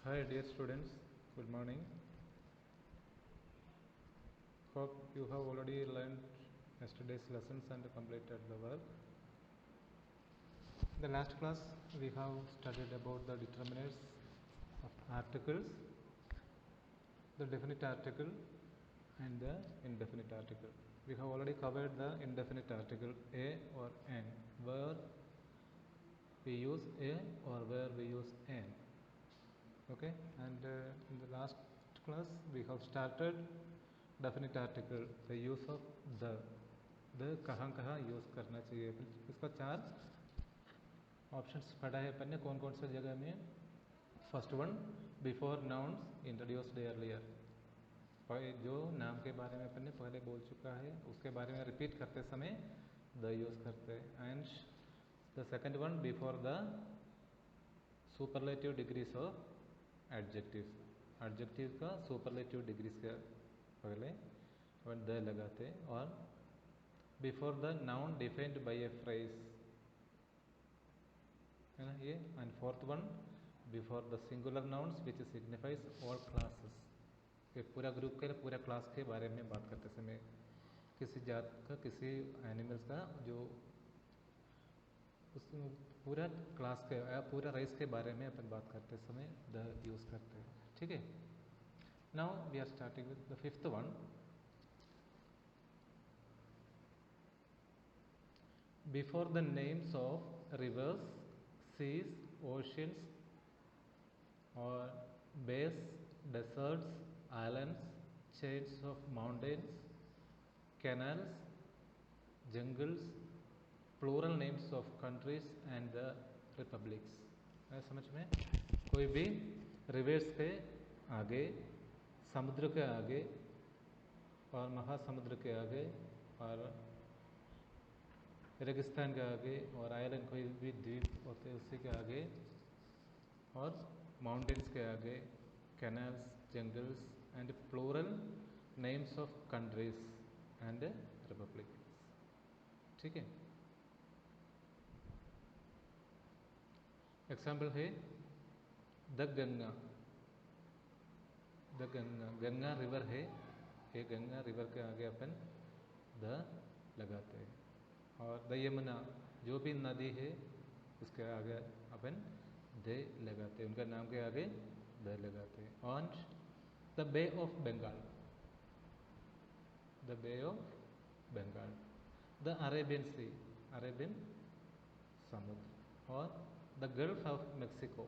Hi dear students, good morning. Hope you have already learned yesterday's lessons and completed the work. In the last class we have studied about the determiners of articles, the definite article and the indefinite article. We have already covered the indefinite article a or an, where we use a or where we use an. Okay, and in the last class we have started definite article, the use of the कहाँ use करना चाहिए। इसका 4 options पढ़ा है अपन ने, कौन कौन सा जगह में। First one, before nouns introduced earlier, जो नाम के बारे में अपन ने पहले बोल चुका है उसके बारे में रिपीट करते समय द यूज़ करते हैं। And the second one, before the superlative degrees of adjectives, adjective का सुपरलेटिव डिग्रीज के पहले अपन द लगाते। और before the noun defined by A phrase, है ना ये। And fourth one, before the singular nouns which signifies all classes, ये पूरा ग्रुप के पूरा क्लास के बारे में बात करते समय, किसी जात का किसी एनिमल्स का जो उस पूरा क्लास के या पूरा रेस के बारे में अपन बात करते समय द यूज़ करते हैं। ठीक है, now we are starting with the fifth one, before the names of rivers, seas, oceans और bays, deserts, islands, chains of mountains, canals, jungles, plural names of countries and the republics। है समझ में? कोई भी रिवर्स के आगे, समुद्र के आगे और महासमुद्र के आगे और रेगिस्तान के आगे और आइलैंड, कोई भी द्वीप होते हैं उसी के आगे, और माउंटेन्स के आगे, canals, jungles and plural names of countries and republic. ठीक है, एग्जाम्पल है the Ganga, the Ganga, Ganga river है, ये गंगा रिवर के आगे अपन द लगाते हैं। और द यमुना, जो भी नदी है उसके आगे अपन दे लगाते हैं, उनका नाम के आगे द लगाते हैं। और the bay of Bengal, the bay of Bengal, the Arabian sea, Arabian समुद्र, और the gulf of Mexico,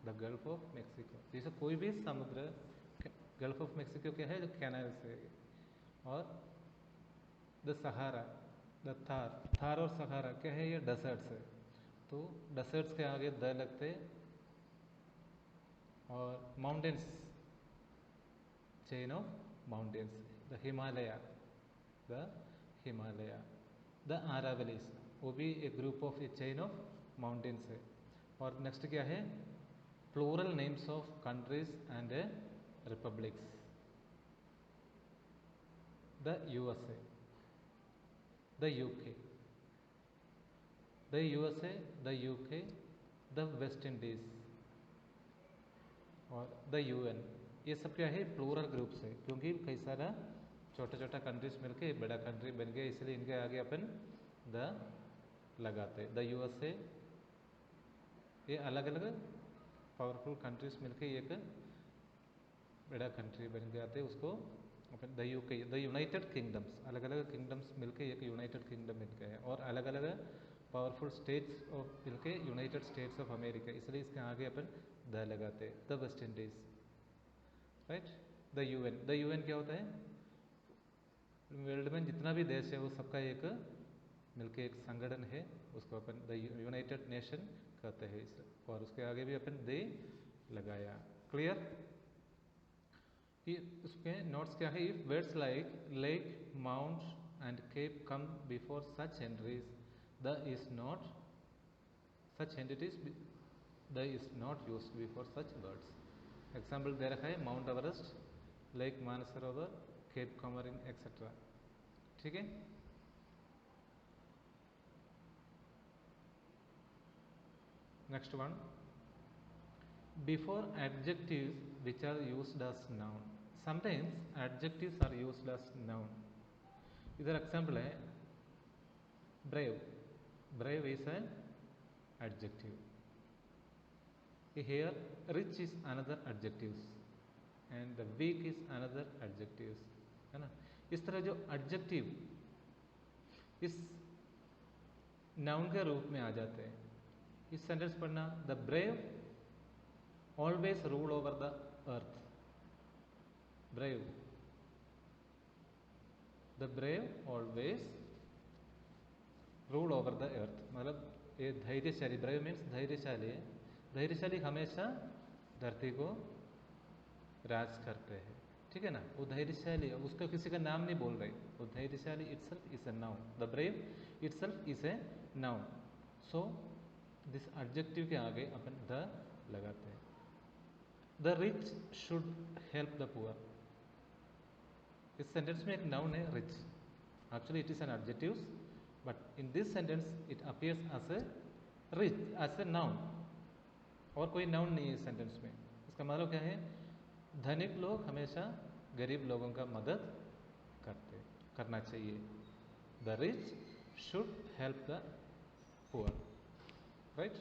the gulf of Mexico, जैसे कोई भी समुद्र, गल्फ ऑफ मेक्सिको क्या है, जो कैनल से। और the Sahara, the Thar, Thar और सहारा क्या है, ये डेजर्ट्स है, तो डेजर्ट्स के आगे द लगते। और mountains, chain of mountains, the Himalaya, the Himalaya, the Aravallis, वो भी एक group of a chain of mountains है। और नेक्स्ट क्या है, plural names of countries and republics, the USA, the UK, the USA, the UK, the West Indies और the UN. ये सब क्या है, प्लूरल ग्रुप्स है, क्योंकि कई सारा छोटा छोटा कंट्रीज मिलके बड़ा कंट्री बन गया, इसलिए इनके आगे अपन द लगाते। द यूएसए, ये अलग अलग पावरफुल कंट्रीज मिलके एक बड़ा कंट्री बन जाते, उसको upon the UK, the United kingdoms, अलग अलग किंगडम्स मिलके एक यूनाइटेड किंगडम बन गए। और अलग अलग पावरफुल स्टेट्स ऑफ मिलके यूनाइटेड स्टेट्स ऑफ अमेरिका, इसलिए इसके आगे अपन द लगाते। The West Indies, right. The UN, the UN क्या होता है, वर्ल्ड में जितना भी देश है वो सबका एक मिलके एक संगठन है, उसको अपन द यूनाइटेड नेशन कहते हैं। और उसके आगे भी अपन दे लगाया। क्लियर? उसके नोट्स क्या है, if words like lake, mount and cape come before such entries, the is not, such entities the is not used before such words. Example दे रखा है, mount Everest, lake Mansarovar, cape Comorin etcetera. ठीक है, next one, before adjectives which are used as noun. Sometimes adjectives are used as noun. इधर example है brave. Brave is an adjective. Here rich is another adjective and the weak is another adjective, है ना. इस तरह जो adjective इस noun के रूप में आ जाते हैं. इस सेंटेंस पढ़ना, the brave always rule over the earth. Brave, the brave always rule over the earth. मतलब ये धैर्यशाली, ब्रेव मीन्स धैर्यशाली है. धैर्यशाली हमेशा धरती को राज करते हैं, ठीक है ना. वो धैर्यशाली है, उसका किसी का नाम नहीं बोल रहे. वो धैर्यशाली itself is a noun. The brave itself is a noun. So this adjective के आगे अपन द लगाते हैं. The rich should help the poor. इस सेंटेंस में एक नाउन है rich. Actually it is an adjective, but in this sentence it appears as a rich, as a noun. और कोई नाउन नहीं है इस सेंटेंस में. इसका मतलब क्या है? धनिक लोग हमेशा गरीब लोगों का मदद करना चाहिए. The rich should help the poor, right.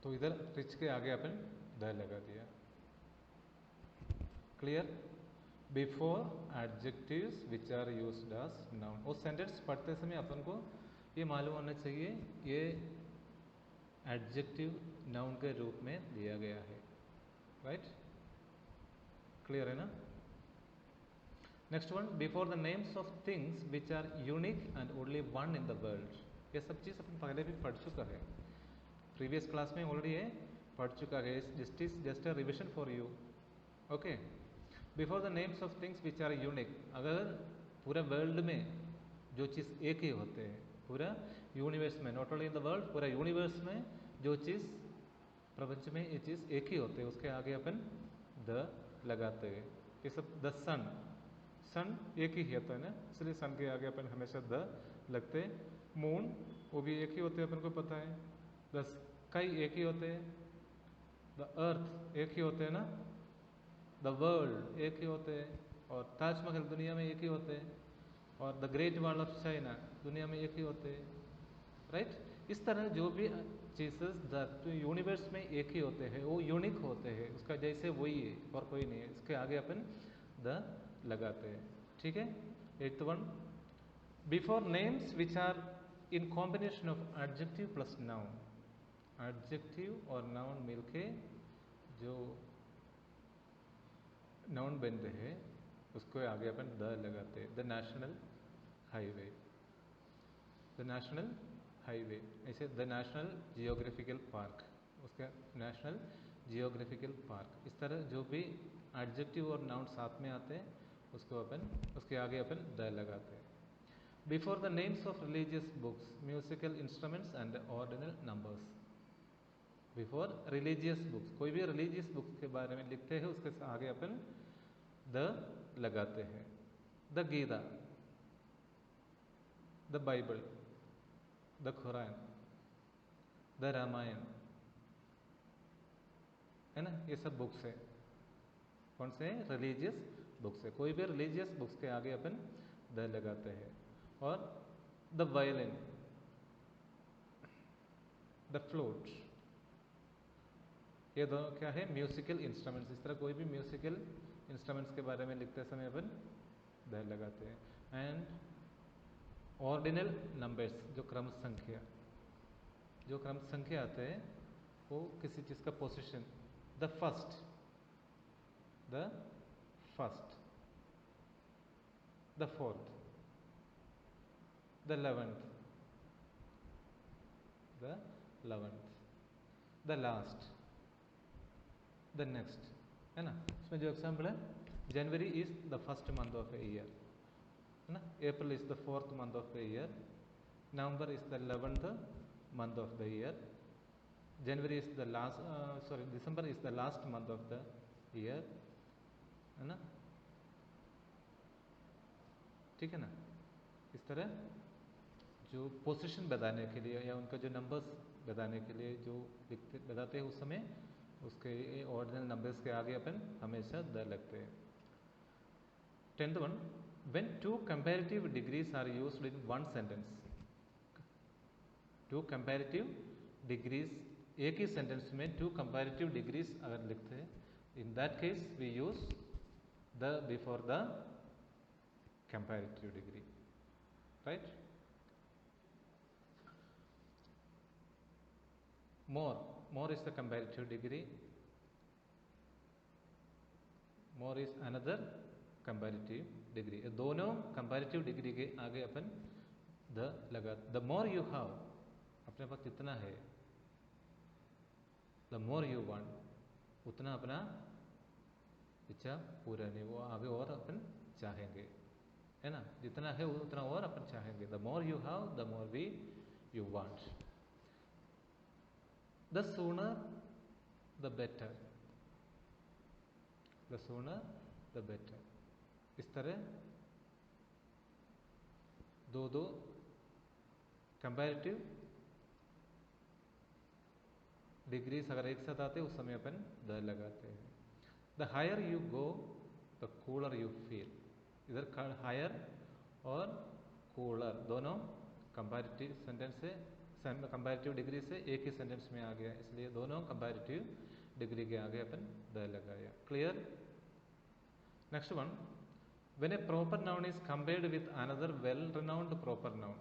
तो इधर रिच के आगे अपन द लगा दिया. Clear? Before adjectives which are used as noun. वो सेंटेंस पढ़ते समय अपन को ये मालूम होना चाहिए ये एडजेक्टिव नाउन के रूप में दिया गया है, राइट. क्लियर है ना? Next one, before the names of things which are unique and only one in the world. ये सब चीज़ अपन पहले भी पढ़ चुका है, प्रीवियस क्लास में ऑलरेडी ये पढ़ चुका है. Just a revision for you. Okay. Before the names of things which are unique. अगर पूरे वर्ल्ड में जो चीज़ एक ही होते हैं, पूरा यूनिवर्स में, not only in the world, पूरा यूनिवर्स में जो चीज़ प्रपंच में ये चीज़ एक ही होते हैं, उसके आगे अपन द लगाते हैं. ये सब द सन, सन एक ही होता है ना, इसलिए सन के आगे अपन हमेशा द लगते. मून वो भी एक ही होते हैं, अपन को पता है. द स्काई एक ही होते हैं. द अर्थ एक ही होते हैं ना. द वर्ल्ड एक ही होते हैं. और ताजमहल दुनिया में एक ही होते हैं. और the great wall of China दुनिया में एक ही होते हैं, राइट. इस तरह जो भी चीज़ें यूनिवर्स में एक ही होते हैं, वो यूनिक होते हैं, उसका जैसे वही है और कोई नहीं है. इसके आगे अपन द लगाते हैं, ठीक है. 8th one, before names which are in combination of adjective plus noun. Adjective और नाउन मिलके जो नाउन बनते हैं उसको आगे अपन द लगाते हैं. The national highway, the national highway. ऐसे द नेशनल जियोग्राफिकल पार्क, उसका नेशनल जियोग्राफिकल पार्क. इस तरह जो भी एडजेक्टिव और नाउन साथ में आते हैं उसको अपन उसके आगे अपन द लगाते हैं. Before the names of religious books, musical instruments and ordinal numbers. Before religious books, कोई भी रिलीजियस बुक्स के बारे में लिखते हैं उसके आगे अपन द लगाते हैं. The Gita, the Bible, the Quran, the Ramayan, है ना. ये सब बुक्स है. कौन से? रिलीजियस बुक्स है. कोई भी रिलीजियस बुक्स के आगे अपन द लगाते हैं. और द वायलिन, द फ्लूट, ये दोनों क्या है? Musical instruments. इस तरह कोई भी म्यूजिकल इंस्ट्रूमेंट्स के बारे में लिखते समय अपन द लगाते हैं. एंड ऑर्डिनल नंबर्स, जो क्रम संख्या, जो क्रम संख्या आते हैं वो किसी चीज़ का position. The first, the first, the fourth, the 11th, the 11th, the last, the next, है ना. इसमें जो एग्जाम्पल है, जनवरी is the first month of a year, है ना. April is the 4th month of the year. November is the 11th month of the year. January is the last, sorry, December is the last month of the year, है ना. ठीक है ना. इस तरह जो पोजीशन बताने के लिए या उनका जो नंबर्स बताने के लिए जो बताते हैं उस समय उसके ऑर्डिनल नंबर्स के आगे अपन हमेशा द लगते हैं। 10th one, when two comparative degrees are used in one sentence, two comparative degrees एक ही सेंटेंस में two comparative degrees अगर लिखते हैं, in that case we use the before the comparative degree, right? More is the comparative degree, more is another comparative degree. दोनों comparative degree के आगे अपन the लगा, the more you have, अपने पास जितना है, the more you want, उतना अपना इच्छा पूरा नहीं, वो आगे और अपन चाहेंगे, है ना? जितना है उतना और अपन चाहेंगे. The more you have, the more you want. The sooner the better. The sooner the better. इस तरह दो कंपैरेटिव डिग्रीज अगर एक साथ आते उस समय अपन द लगाते हैं. The higher you go the cooler you feel. इधर हायर और कूलर दोनों कंपैरेटिव सेंटेंस से कंपैरेटिव डिग्री से एक ही सेंटेंस में आ गया, इसलिए दोनों कंपैरेटिव डिग्री के आगे अपन द लगाया. Clear? Next one, when a proper noun is compared with another well-renowned proper noun,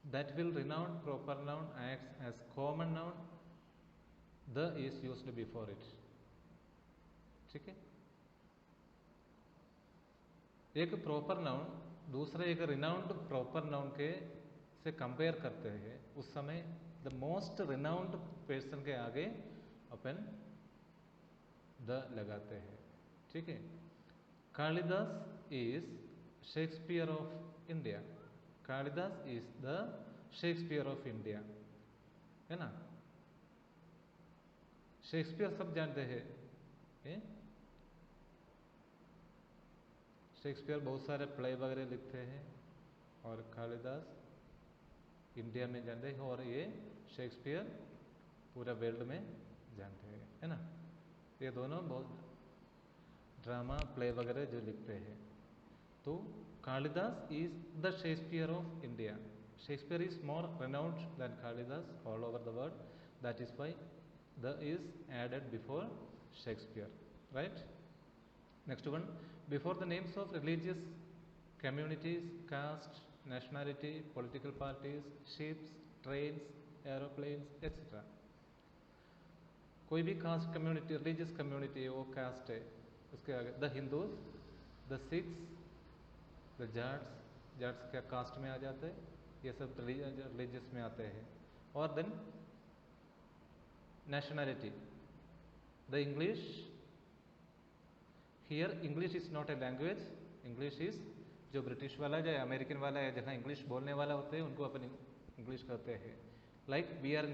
that well-renowned proper noun acts as common noun, the is used before it. ठीक है? एक प्रॉपर नाउन दूसरे एक renowned proper noun के से compare करते हैं, उस समय द मोस्ट रिनाउंड पर्सन के आगे अपन द लगाते हैं. ठीक है? Kalidas is Shakespeare of India. Kalidas is the Shakespeare of India, है ना? शेक्सपियर सब जानते हैं. शेक्सपियर बहुत सारे प्ले वगैरह लिखते हैं और कालिदास इंडिया में जानते हैं और ये शेक्सपियर पूरा वर्ल्ड में जानते हैं, है ना? ये दोनों बहुत ड्रामा प्ले वगैरह जो लिखते हैं. तो Kalidas is the Shakespeare of India. Shakespeare is more renowned than Kalidas all over the world. That is why the is added before Shakespeare, right? Next one, before the names of religious communities, caste, nationality, political parties, ships, trains, aeroplanes, etc. कोई भी cast community, religious community है, वो cast है, उसके आगे the Hindus, the Sikhs, the Jats. Jats क्या cast में आ जाते हैं, ये सब रिलीजियस में आते हैं. और then nationality, the English. Here English is not a language. English is जो ब्रिटिश वाला है, या अमेरिकन वाला है, जहाँ इंग्लिश बोलने वाला होते हैं उनको अपन इंग्लिश कहते हैं. Like we are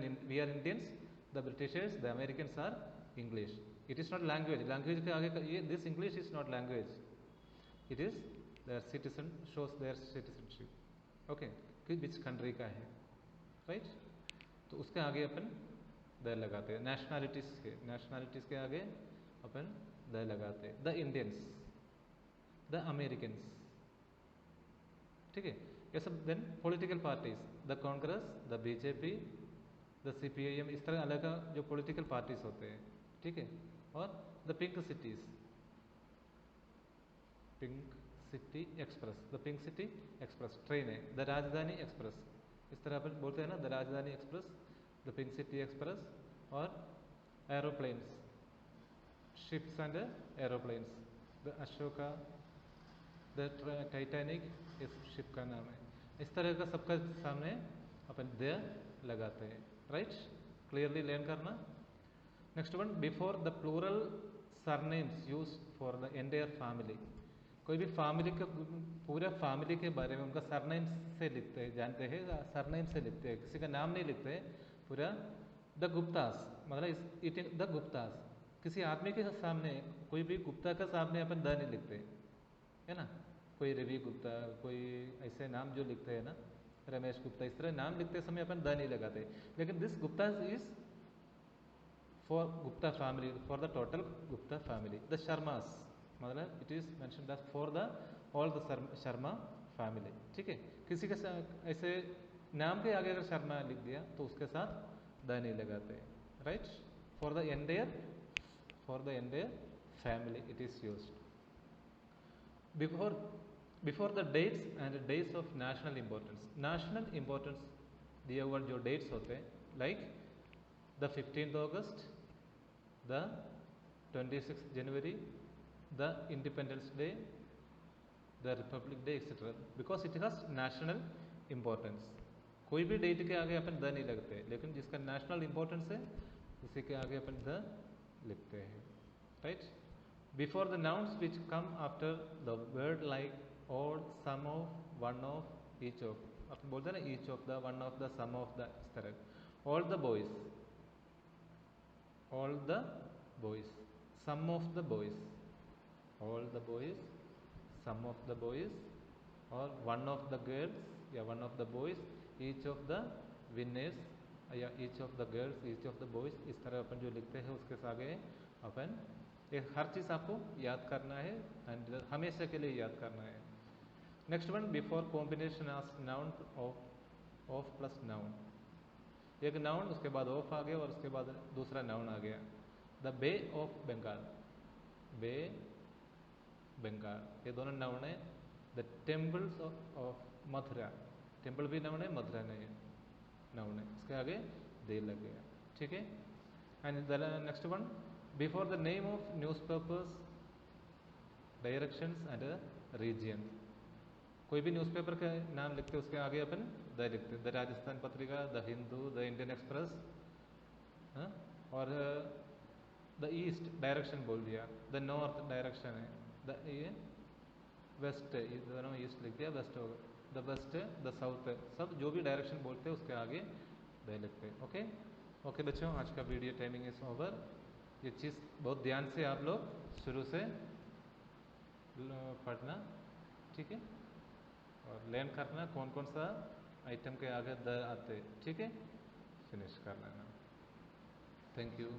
Indians, the Britishers, the Americans are English. It is not language. Language के आगे ये this English is not language. It is their citizen, shows their citizenship. Okay, कि विच कंट्री का है, right? तो उसके आगे अपन द लगाते हैं. नेशनैलिटीज के आगे अपन द लगाते हैं. The Indians, the Americans. ठीक है? ये सब. Then political parties, the Congress, the BJP, the CPIM. इस तरह अलग जो पॉलिटिकल पार्टीज होते हैं. ठीक है? और the pink cities, pink city express, the pink city express train है. द राजधानी एक्सप्रेस, इस तरह अपन बोलते हैं ना, the Rajdhani express, the pink city express. और aeroplanes, ships and aeroplanes, the Ashoka, the Titanic इस शिप का नाम है. इस तरह का सबका सामने अपन द लगाते हैं, राइट? क्लियरली लर्न करना. Next one, before the plural surnames use for the entire family. कोई भी फैमिली का पूरा फैमिली के बारे में उनका सरनेम से लिखते हैं, जानते हैं? सरनेम से लिखते हैं, किसी का नाम नहीं लिखते हैं. पूरा द गुप्तास, मतलब इट द गुप्तास. किसी आदमी के सामने, कोई भी गुप्ता का सामने अपन द नहीं लिखते, है ना? कोई रवि गुप्ता, कोई ऐसे नाम जो लिखते हैं ना, रमेश गुप्ता, इस तरह नाम लिखते समय अपन द नहीं लगाते, लेकिन this Gupta is for Gupta family, for the total Gupta family. The Sharmas मतलब it is mentioned as for the all the Sharma family, ठीक है। किसी के ऐसे नाम के आगे अगर शर्मा लिख दिया तो उसके साथ द नहीं लगाते, right. For the entire family it is used. Before the dates and days of national importance दिए हुए जो डेट्स होते हैं, like the 15th August, the 26th January, the Independence Day, the Republic Day, etc. Because it has national importance. कोई भी date के आगे अपन द नहीं लगते, लेकिन जिसका नेशनल इम्पोर्टेंस है उसी के आगे अपन द लिखते हैं, right. Before the nouns which come after the word like और, some of, one of, each of, अपन बोलते हैं ना each of the, one of the, some of the, इस तरह। All the boys, all the boys, some of the boys, all the boys, some of the boys, or one of the girls या one of the boys, each of the winners या each of the girls, each of the boys, इस तरह अपन जो लिखते हैं उसके आगे अपन एक हर चीज़ आपको याद करना है एंड हमेशा के लिए याद करना है। Next one, before combination of noun of plus noun, एक नाउन उसके बाद ऑफ आ गया और उसके बाद दूसरा नाउन आ गया। द बे ऑफ बंगाल, बे बंगाल, ये दोनों नाउन है। The temples of Mathura, temple भी नाउन है, मथुरा नहीं है, नाउन है, इसके आगे दे लग गया, ठीक है। And the next one, before the name of newspapers, directions and region, कोई भी न्यूज़पेपर का नाम लिखते उसके आगे अपन द लिखते, the Rajasthan Patrika, the Hindu, the Indian express, और द ईस्ट डायरेक्शन बोल दिया, द नॉर्थ डायरेक्शन है, द ये वेस्ट, दोनों ईस्ट लिख दिया, वेस्ट होगा, द वेस्ट, द साउथ, सब जो भी डायरेक्शन बोलते हैं उसके आगे द लिखते। ओके ओके बच्चों, आज का वीडियो टाइमिंग इज ओवर। ये चीज़ बहुत ध्यान से आप लोग शुरू से पढ़ना, ठीक है, और लर्न करना कौन कौन सा आइटम के आगे द आते, ठीक है, फिनिश कर लेना। Thank you.